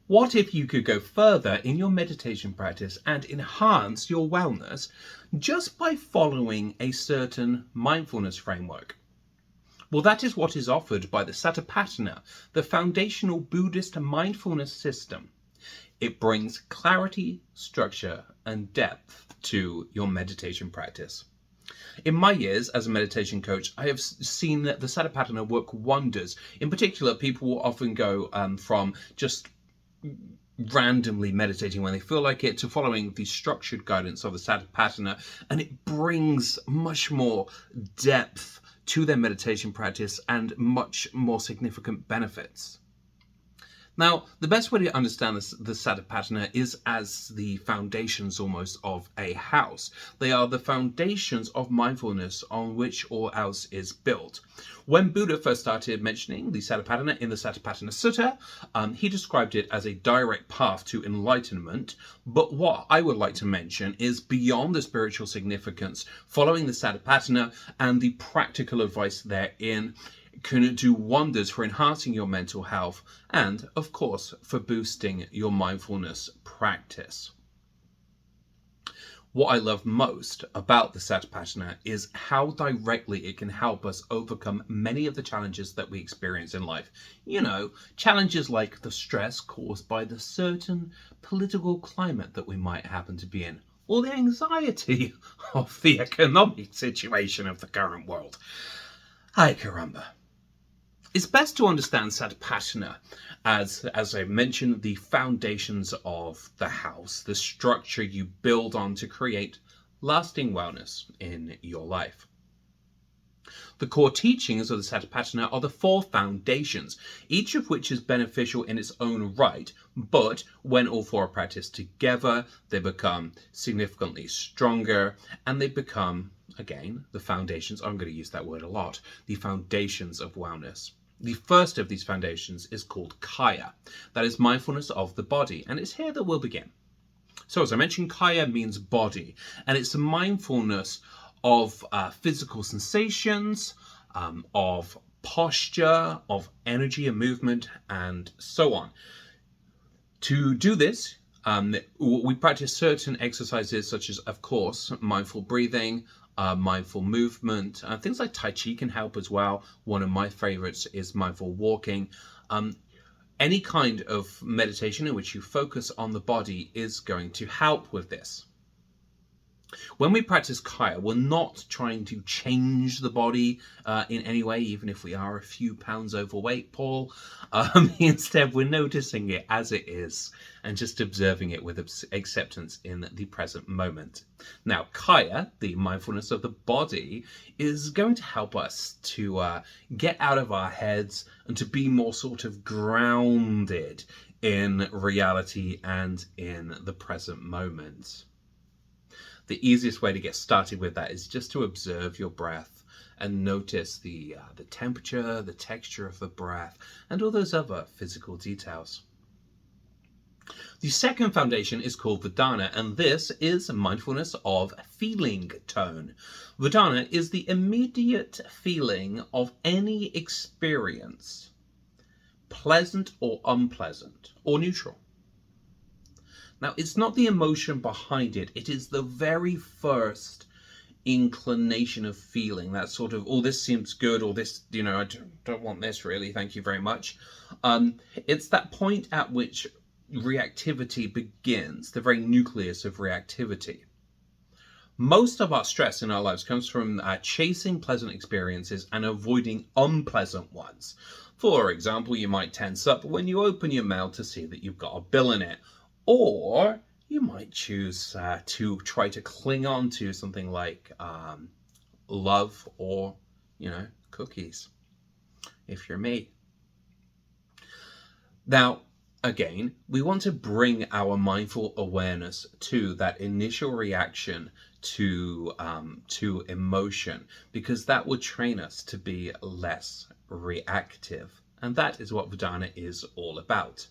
What if you could go further in your meditation practice and enhance your wellness just by following a certain mindfulness framework? Well, that is what is offered by the Satipatthana, the foundational Buddhist mindfulness system. It brings clarity, structure, and depth to your meditation practice. In my years as a meditation coach, I have seen that the Satipatthana work wonders. In particular, people will often go from just randomly meditating when they feel like it to following the structured guidance of the Satipatthana, and it brings much more depth to their meditation practice and much more significant benefits. Now, the best way to understand the Satipatthana is as the foundations almost of a house. They are the foundations of mindfulness on which all else is built. When Buddha first started mentioning the Satipatthana in the Satipatthana Sutta, he described it as a direct path to enlightenment. But what I would like to mention is beyond the spiritual significance, following the Satipatthana and the practical advice therein can do wonders for enhancing your mental health and, of course, for boosting your mindfulness practice. What I love most about the Satipatthana is how directly it can help us overcome many of the challenges that we experience in life. You know, challenges like the stress caused by the certain political climate that we might happen to be in, or the anxiety of the economic situation of the current world. Ay caramba. It's best to understand Satipatthana as I mentioned, the foundations of the house, the structure you build on to create lasting wellness in your life. The core teachings of the Satipatthana are the four foundations, each of which is beneficial in its own right, but when all four are practiced together, they become significantly stronger and they become, again, the foundations, I'm going to use that word a lot, the foundations of wellness. The first of these foundations is called Kaya, that is mindfulness of the body, and it's here that we'll begin. So as I mentioned, Kaya means body, and it's a mindfulness of physical sensations, of posture, of energy and movement, and so on. To do this, we practice certain exercises such as, of course, mindful breathing, mindful movement. Things like Tai Chi can help as well. One of my favorites is mindful walking. Any kind of meditation in which you focus on the body is going to help with this. When we practice Kaya, we're not trying to change the body in any way, even if we are a few pounds overweight, Paul. Instead, we're noticing it as it is and just observing it with acceptance in the present moment. Now, Kaya, the mindfulness of the body, is going to help us to get out of our heads and to be more sort of grounded in reality and in the present moment. The easiest way to get started with that is just to observe your breath and notice the temperature, the texture of the breath, and all those other physical details. The second foundation is called Vedana, and this is mindfulness of feeling tone. Vedana is the immediate feeling of any experience, pleasant or unpleasant, or neutral. Now, it's not the emotion behind it. It is the very first inclination of feeling. That sort of, oh, this seems good, or this, I don't want this really, thank you very much. It's that point at which reactivity begins, the very nucleus of reactivity. Most of our stress in our lives comes from chasing pleasant experiences and avoiding unpleasant ones. For example, you might tense up when you open your mail to see that you've got a bill in it. Or you might choose to try to cling on to something like love or, cookies, if you're me. Now, again, we want to bring our mindful awareness to that initial reaction to emotion, because that would train us to be less reactive. And that is what Vedana is all about.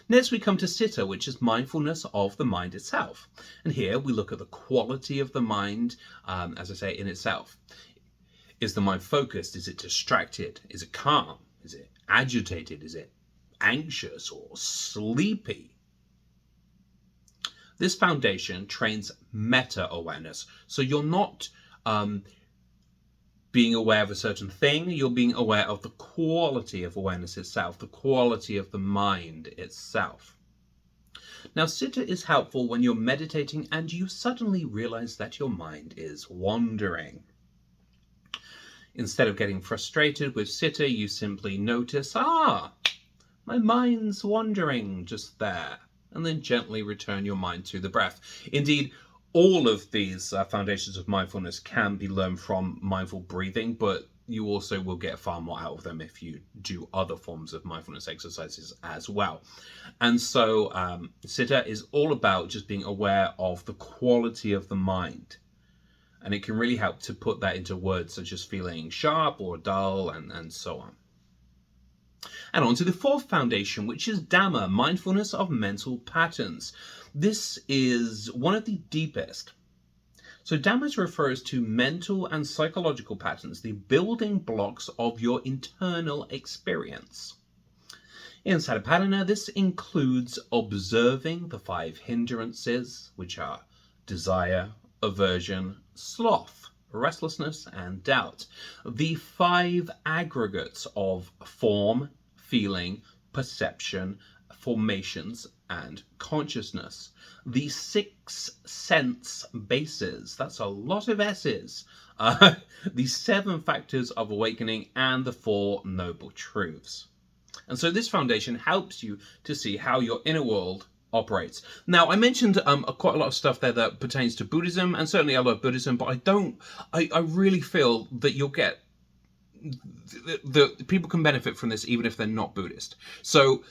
Next, we come to Citta, which is mindfulness of the mind itself. And here we look at the quality of the mind, as I say, in itself. Is the mind focused? Is it distracted? Is it calm? Is it agitated? Is it anxious or sleepy. This foundation trains meta-awareness. So you're not being aware of a certain thing, you're being aware of the quality of awareness itself, the quality of the mind itself. Now, Citta is helpful when you're meditating and you suddenly realize that your mind is wandering. Instead of getting frustrated with Citta, you simply notice, my mind's wandering just there, and then gently return your mind to the breath. Indeed, all of these foundations of mindfulness can be learned from mindful breathing, but you also will get far more out of them if you do other forms of mindfulness exercises as well. And so Citta is all about just being aware of the quality of the mind. And it can really help to put that into words such as feeling sharp or dull and so on. And on to the fourth foundation, which is Dhamma, mindfulness of mental patterns. This is one of the deepest. So Dhamma refers to mental and psychological patterns, the building blocks of your internal experience. In Satipatthana, this includes observing the 5 hindrances, which are desire, aversion, sloth, restlessness, and doubt. The 5 aggregates of form, feeling, perception, formations, and consciousness. The 6 sense bases, that's a lot of S's, the 7 factors of awakening, and the 4 noble truths. And so this foundation helps you to see how your inner world operates. Now, I mentioned quite a lot of stuff there that pertains to Buddhism, and certainly I love Buddhism, but I really feel that you'll get the people can benefit from this even if they're not Buddhist. So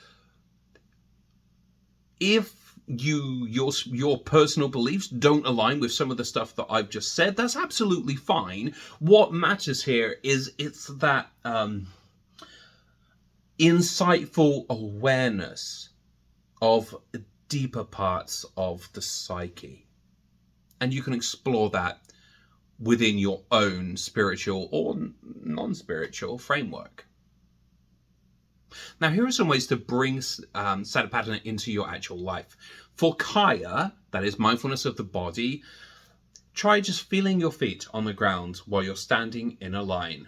if your personal beliefs don't align with some of the stuff that I've just said, that's absolutely fine. What matters here is it's that insightful awareness of deeper parts of the psyche. And you can explore that within your own spiritual or non-spiritual framework. Now, here are some ways to bring Satipatthana into your actual life. For Kaya, that is mindfulness of the body, try just feeling your feet on the ground while you're standing in a line.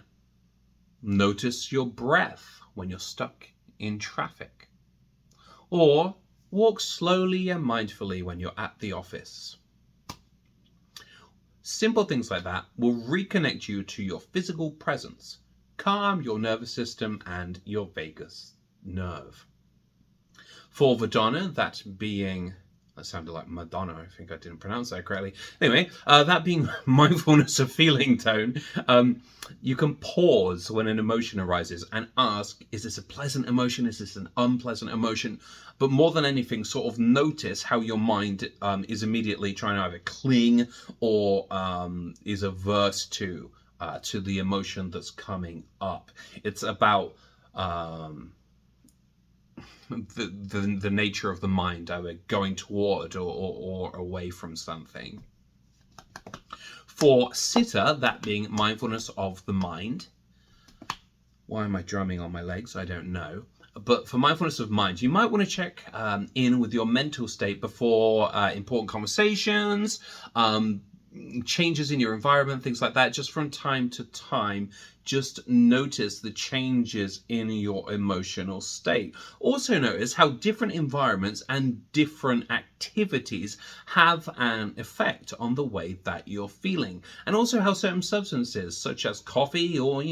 Notice your breath when you're stuck in traffic. Or walk slowly and mindfully when you're at the office. Simple things like that will reconnect you to your physical presence, calm your nervous system and your vagus nerve. For Vedana, that sounded like Madonna, I think I didn't pronounce that correctly. Anyway, that being mindfulness of feeling tone, you can pause when an emotion arises and ask, is this a pleasant emotion? Is this an unpleasant emotion? But more than anything, sort of notice how your mind is immediately trying to either cling or is averse to the emotion that's coming up. It's about the nature of the mind, either going toward or away from something. For Citta, that being mindfulness of the mind. Why am I drumming on my legs? I don't know. But for mindfulness of mind, you might want to check in with your mental state before important conversations, changes in your environment, things like that. Just from time to time, just notice the changes in your emotional state. Also notice how different environments and different activities have an effect on the way that you're feeling. And also how certain substances, such as coffee or,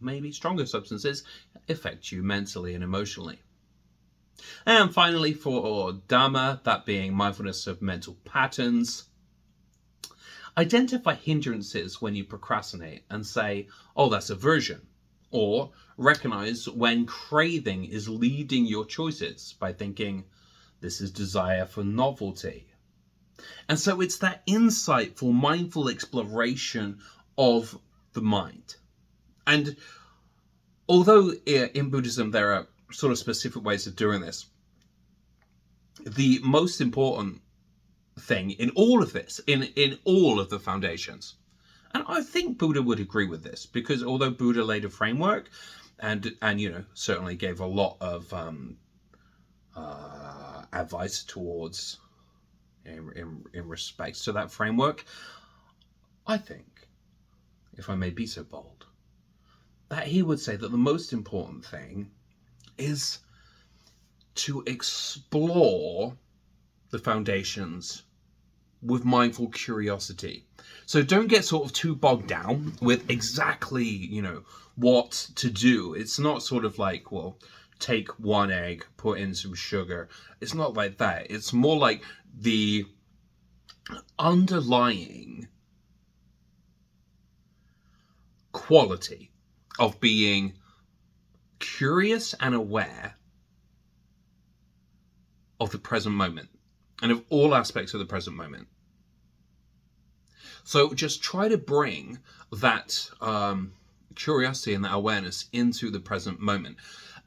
maybe stronger substances, affect you mentally and emotionally. And finally, for Dhamma, that being mindfulness of mental patterns, identify hindrances when you procrastinate and say, oh, that's aversion. Or recognize when craving is leading your choices by thinking, this is desire for novelty. And so it's that insightful, mindful exploration of the mind. And although in Buddhism there are sort of specific ways of doing this, the most important thing in all of this, in all of the foundations, and I think Buddha would agree with this, because although Buddha laid a framework and certainly gave a lot of advice towards in respect to that framework, I think, if I may be so bold, that he would say that the most important thing is to explore the foundations with mindful curiosity. So don't get sort of too bogged down with exactly, what to do. It's not sort of like, well, take one egg, put in some sugar. It's not like that. It's more like the underlying quality of being curious and aware of the present moment and of all aspects of the present moment. So just try to bring that curiosity and that awareness into the present moment,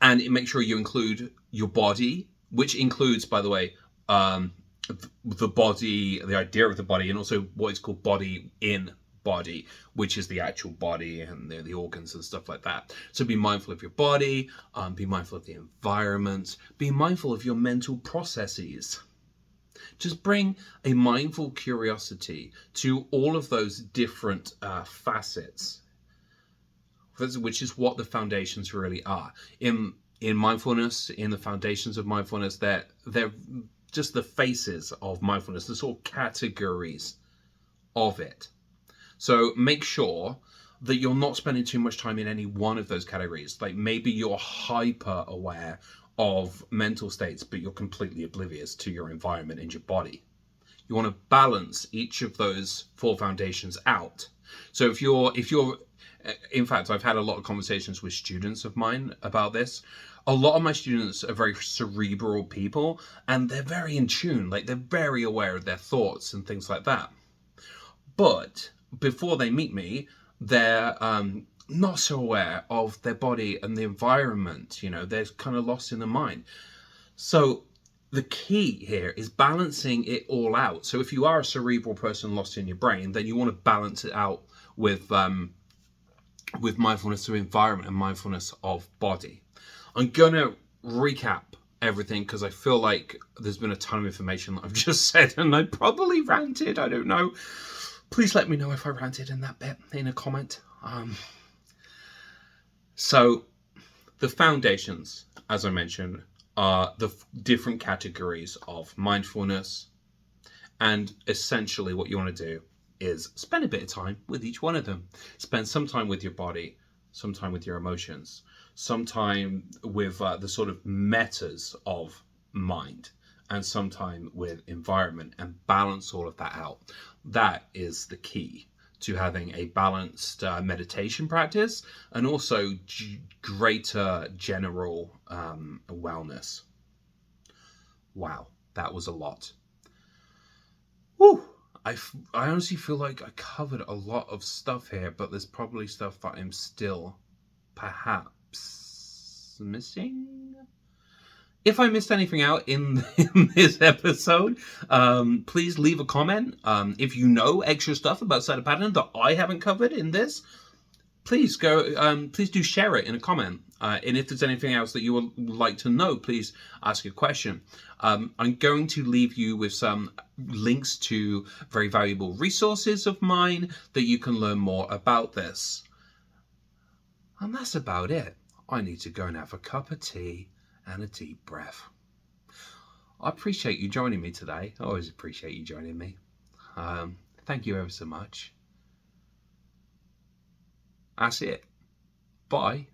and make sure you include your body, which includes, by the way, the body, the idea of the body, and also what is called body in body, which is the actual body and the organs and stuff like that. So be mindful of your body, be mindful of the environment, be mindful of your mental processes. Just bring a mindful curiosity to all of those different facets, which is what the foundations really are. In mindfulness, in the foundations of mindfulness, they're just the faces of mindfulness, the sort of categories of it. So make sure that you're not spending too much time in any one of those categories. Like maybe you're hyper aware of mental states, but you're completely oblivious to your environment and your body. You want to balance each of those four foundations out. So if you're, in fact, I've had a lot of conversations with students of mine about this. A lot of my students are very cerebral people, and they're very in tune, like they're very aware of their thoughts and things like that. But before they meet me, they're not so aware of their body and the environment. They're kind of lost in the mind. So the key here is balancing it all out. So if you are a cerebral person lost in your brain, then you want to balance it out with mindfulness of environment and mindfulness of body. I'm going to recap everything because I feel like there's been a ton of information that I've just said, and I probably ranted. I don't know. Please let me know if I ranted in that bit in a comment. So the foundations, as I mentioned, are the different categories of mindfulness. And essentially what you want to do is spend a bit of time with each one of them. Spend some time with your body, some time with your emotions, some time with the sort of metas of mind, and some time with environment, and balance all of that out. That is the key to having a balanced meditation practice, and also greater general wellness. Wow, that was a lot. Whew. I honestly feel like I covered a lot of stuff here, but there's probably stuff that I'm still perhaps missing. If I missed anything out in this episode, please leave a comment. If you know extra stuff about Satipatthana that I haven't covered in this, please do share it in a comment. And if there's anything else that you would like to know, please ask a question. I'm going to leave you with some links to very valuable resources of mine that you can learn more about this. And that's about it. I need to go and have a cup of tea and a deep breath. I appreciate you joining me today. I always appreciate you joining me. Thank you ever so much. That's it. Bye.